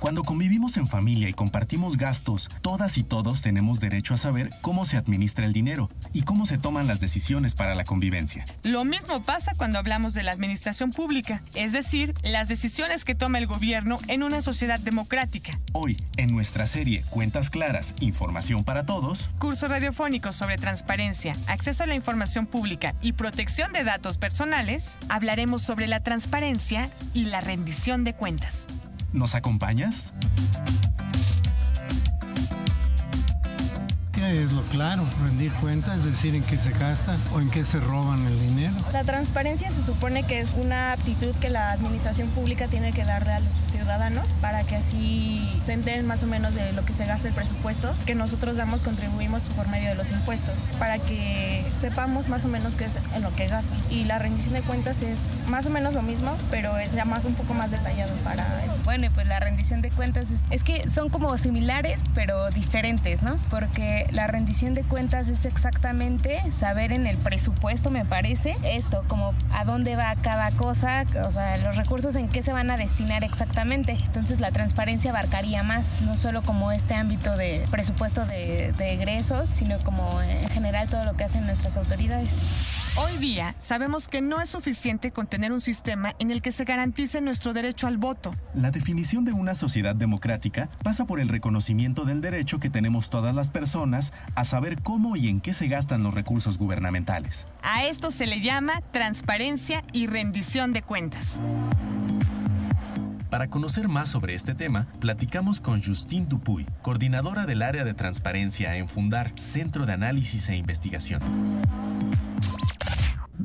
Cuando convivimos en familia y compartimos gastos, todas y todos tenemos derecho a saber cómo se administra el dinero y cómo se toman las decisiones para la convivencia. Lo mismo pasa cuando hablamos de la administración pública, es decir, las decisiones que toma el gobierno en una sociedad democrática. Hoy, en nuestra serie Cuentas Claras, Información para Todos, curso radiofónico sobre transparencia, acceso a la información pública y protección de datos personales, hablaremos sobre la transparencia y la rendición de cuentas. ¿Nos acompañas? Es lo claro, rendir cuentas, es decir, en qué se gasta o en qué se roban el dinero. La transparencia se supone que es una aptitud que la administración pública tiene que darle a los ciudadanos para que así se enteren más o menos de lo que se gasta el presupuesto que nosotros contribuimos por medio de los impuestos, para que sepamos más o menos qué es en lo que gastan. Y la rendición de cuentas es más o menos lo mismo, pero es ya un poco más detallado para eso. Bueno, pues la rendición de cuentas es que son como similares, pero diferentes, ¿no? Porque la rendición de cuentas es exactamente saber en el presupuesto, me parece, esto, como a dónde va cada cosa, o sea, los recursos en qué se van a destinar exactamente. Entonces la transparencia abarcaría más, no solo como este ámbito de presupuesto de egresos, sino como en general todo lo que hacen nuestras autoridades. Hoy día sabemos que no es suficiente con tener un sistema en el que se garantice nuestro derecho al voto. La definición de una sociedad democrática pasa por el reconocimiento del derecho que tenemos todas las personas a saber cómo y en qué se gastan los recursos gubernamentales. A esto se le llama transparencia y rendición de cuentas. Para conocer más sobre este tema, platicamos con Justine Dupuy, coordinadora del área de transparencia en Fundar, Centro de Análisis e Investigación.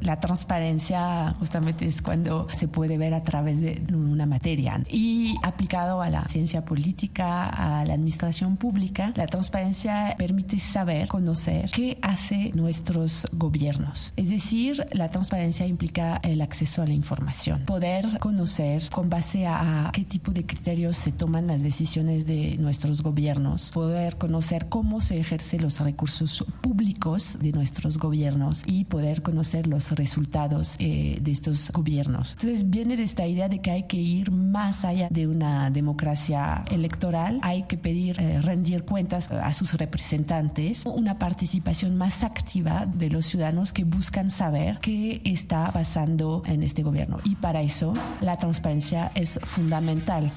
La transparencia justamente es cuando se puede ver a través de una materia y aplicado a la ciencia política, a la administración pública, la transparencia permite saber, conocer qué hace nuestros gobiernos. Es decir, la transparencia implica el acceso a la información, poder conocer con base a qué tipo de criterios se toman las decisiones de nuestros gobiernos, poder conocer cómo se ejercen los recursos públicos de nuestros gobiernos y poder conocer los resultados de estos gobiernos. Entonces viene de esta idea de que hay que ir más allá de una democracia electoral, hay que pedir rendir cuentas a sus representantes, una participación más activa de los ciudadanos que buscan saber qué está pasando en este gobierno, y para eso la transparencia es fundamental.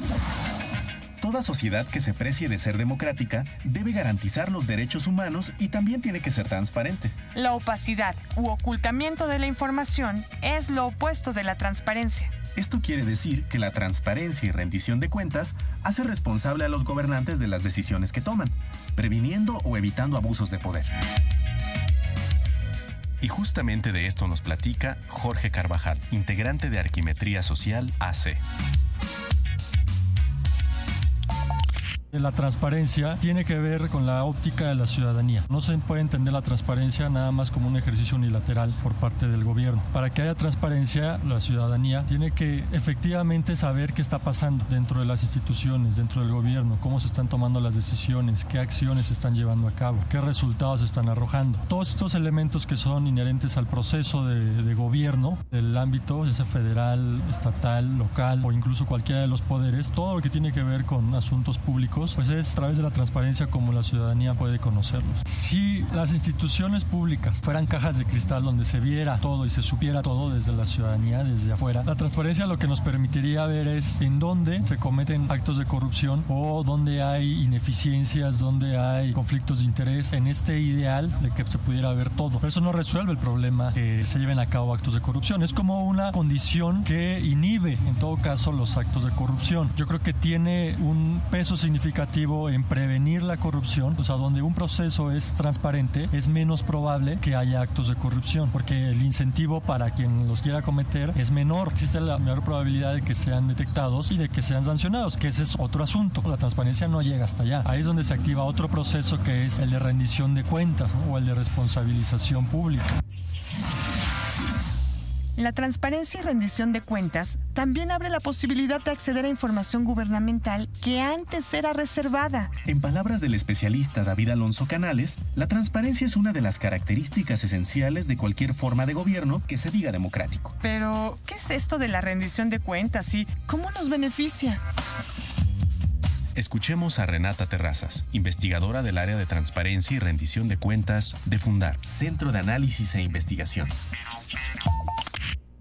Toda sociedad que se precie de ser democrática debe garantizar los derechos humanos y también tiene que ser transparente. La opacidad u ocultamiento de la información es lo opuesto de la transparencia. Esto quiere decir que la transparencia y rendición de cuentas hace responsable a los gobernantes de las decisiones que toman, previniendo o evitando abusos de poder. Y justamente de esto nos platica Jorge Carvajal, integrante de Arquimetría Social AC. La transparencia tiene que ver con la óptica de la ciudadanía. No se puede entender la transparencia nada más como un ejercicio unilateral por parte del gobierno. Para que haya transparencia, la ciudadanía tiene que efectivamente saber qué está pasando dentro de las instituciones, dentro del gobierno, cómo se están tomando las decisiones, qué acciones se están llevando a cabo, qué resultados se están arrojando. Todos estos elementos que son inherentes al proceso de gobierno, del ámbito, ya sea federal, estatal, local o incluso cualquiera de los poderes, todo lo que tiene que ver con asuntos públicos, pues es a través de la transparencia como la ciudadanía puede conocerlos. Si las instituciones públicas fueran cajas de cristal donde se viera todo y se supiera todo desde la ciudadanía, desde afuera, la transparencia lo que nos permitiría ver es en dónde se cometen actos de corrupción o dónde hay ineficiencias, dónde hay conflictos de interés, en este ideal de que se pudiera ver todo. Pero eso no resuelve el problema que se lleven a cabo actos de corrupción. Es como una condición que inhibe, en todo caso, los actos de corrupción. Yo creo que tiene un peso significativo en prevenir la corrupción, o sea, donde un proceso es transparente, es menos probable que haya actos de corrupción, porque el incentivo para quien los quiera cometer es menor. Existe la menor probabilidad de que sean detectados y de que sean sancionados, que ese es otro asunto. La transparencia no llega hasta allá. Ahí es donde se activa otro proceso que es el de rendición de cuentas, ¿no? O el de responsabilización pública. La transparencia y rendición de cuentas también abre la posibilidad de acceder a información gubernamental que antes era reservada. En palabras del especialista David Alonso Canales, la transparencia es una de las características esenciales de cualquier forma de gobierno que se diga democrático. Pero, ¿qué es esto de la rendición de cuentas y cómo nos beneficia? Escuchemos a Renata Terrazas, investigadora del área de transparencia y rendición de cuentas de Fundar, Centro de Análisis e Investigación.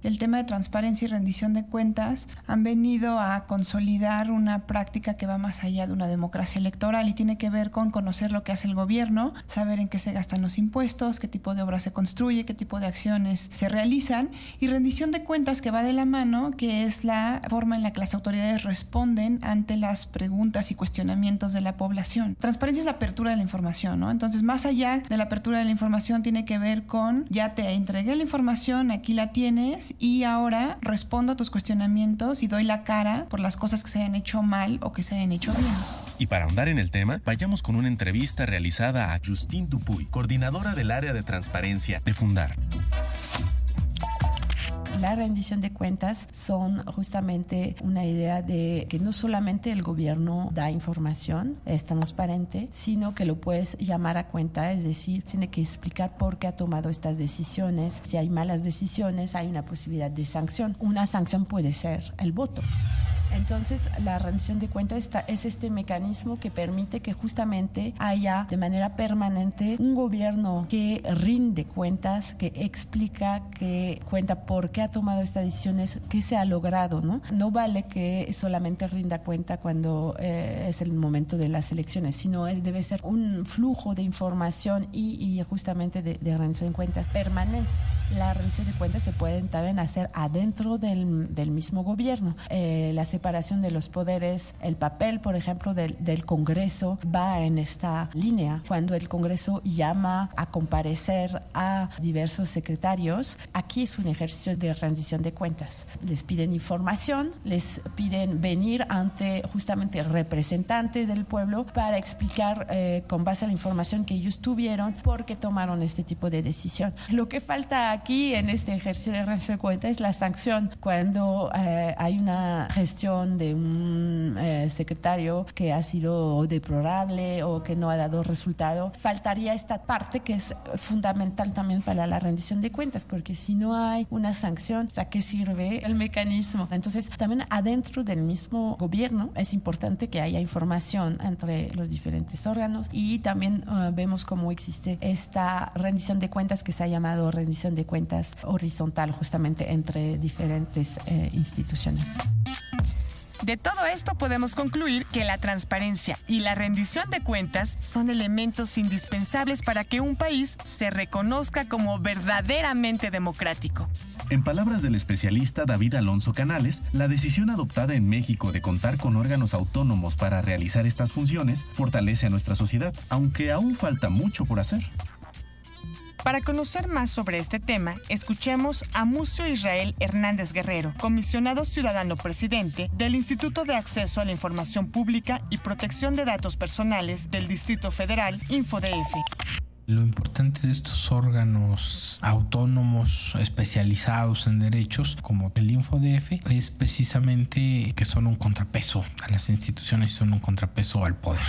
El tema de transparencia y rendición de cuentas han venido a consolidar una práctica que va más allá de una democracia electoral y tiene que ver con conocer lo que hace el gobierno, saber en qué se gastan los impuestos, qué tipo de obras se construye, qué tipo de acciones se realizan, y rendición de cuentas que va de la mano, que es la forma en la que las autoridades responden ante las preguntas y cuestionamientos de la población. Transparencia es la apertura de la información, ¿no? Entonces, más allá de la apertura de la información, tiene que ver con: ya te entregué la información, aquí la tienes, y ahora respondo a tus cuestionamientos y doy la cara por las cosas que se hayan hecho mal o que se hayan hecho bien. Y para ahondar en el tema, vayamos con una entrevista realizada a Justine Dupuy, coordinadora del área de transparencia de Fundar. La rendición de cuentas son justamente una idea de que no solamente el gobierno da información, es transparente, sino que lo puedes llamar a cuenta, es decir, tiene que explicar por qué ha tomado estas decisiones. Si hay malas decisiones, hay una posibilidad de sanción. Una sanción puede ser el voto. Entonces, la rendición de cuentas es este mecanismo que permite que justamente haya de manera permanente un gobierno que rinde cuentas, que explica, que cuenta por qué ha tomado estas decisiones, qué se ha logrado, ¿no? No vale que solamente rinda cuenta cuando es el momento de las elecciones, sino debe ser un flujo de información y justamente de rendición de cuentas permanente. La rendición de cuentas se puede también hacer adentro del mismo gobierno. La separación de los poderes, el papel, por ejemplo, del Congreso va en esta línea. Cuando el Congreso llama a comparecer a diversos secretarios, aquí es un ejercicio de rendición de cuentas. Les piden información, les piden venir ante justamente representantes del pueblo para explicar con base a la información que ellos tuvieron por qué tomaron este tipo de decisión. Lo que falta aquí en este ejercicio de rendición de cuentas es la sanción. Cuando hay una gestión de un secretario que ha sido deplorable o que no ha dado resultado, faltaría esta parte que es fundamental también para la rendición de cuentas, porque si no hay una sanción, ¿a qué sirve el mecanismo? Entonces, también adentro del mismo gobierno es importante que haya información entre los diferentes órganos, y también vemos cómo existe esta rendición de cuentas que se ha llamado rendición de cuentas horizontal, justamente entre diferentes instituciones. De todo esto podemos concluir que la transparencia y la rendición de cuentas son elementos indispensables para que un país se reconozca como verdaderamente democrático. En palabras del especialista David Alonso Canales, la decisión adoptada en México de contar con órganos autónomos para realizar estas funciones fortalece a nuestra sociedad, aunque aún falta mucho por hacer. Para conocer más sobre este tema, escuchemos a Mucio Israel Hernández Guerrero, comisionado ciudadano presidente del Instituto de Acceso a la Información Pública y Protección de Datos Personales del Distrito Federal, InfoDF. Lo importante de estos órganos autónomos especializados en derechos, como el InfoDF, es precisamente que son un contrapeso a las instituciones, son un contrapeso al poder.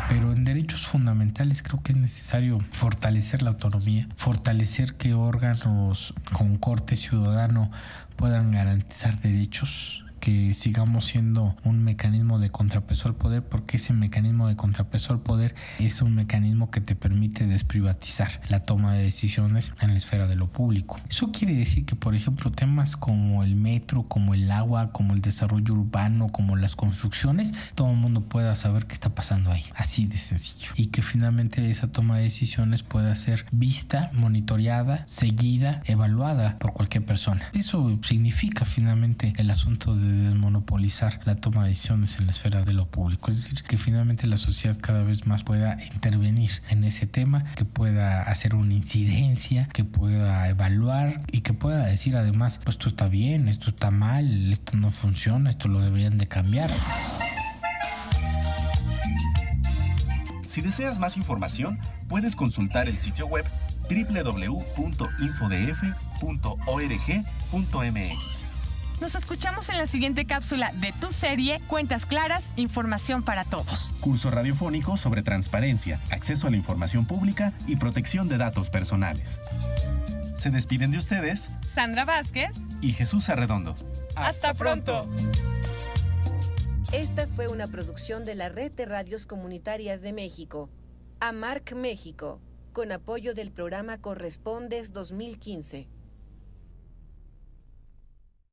Pero en derechos fundamentales creo que es necesario fortalecer la autonomía, fortalecer que órganos con corte ciudadano puedan garantizar derechos, que sigamos siendo un mecanismo de contrapeso al poder, porque ese mecanismo de contrapeso al poder es un mecanismo que te permite desprivatizar la toma de decisiones en la esfera de lo público. Eso quiere decir que, por ejemplo, temas como el metro, como el agua, como el desarrollo urbano, como las construcciones, todo el mundo pueda saber qué está pasando ahí, así de sencillo, y que finalmente esa toma de decisiones pueda ser vista, monitoreada, seguida, evaluada por cualquier persona. Eso significa finalmente el asunto de desmonopolizar la toma de decisiones en la esfera de lo público, es decir, que finalmente la sociedad cada vez más pueda intervenir en ese tema, que pueda hacer una incidencia, que pueda evaluar y que pueda decir además, pues esto está bien, esto está mal, esto no funciona, esto lo deberían de cambiar. Si deseas más información, puedes consultar el sitio web www.infodf.org.mx. Nos escuchamos en la siguiente cápsula de tu serie Cuentas Claras, Información para Todos. Curso radiofónico sobre transparencia, acceso a la información pública y protección de datos personales. Se despiden de ustedes Sandra Vázquez y Jesús Arredondo. ¡Hasta pronto! Esta fue una producción de la Red de Radios Comunitarias de México, AMARC México, con apoyo del programa Correspondes 2015.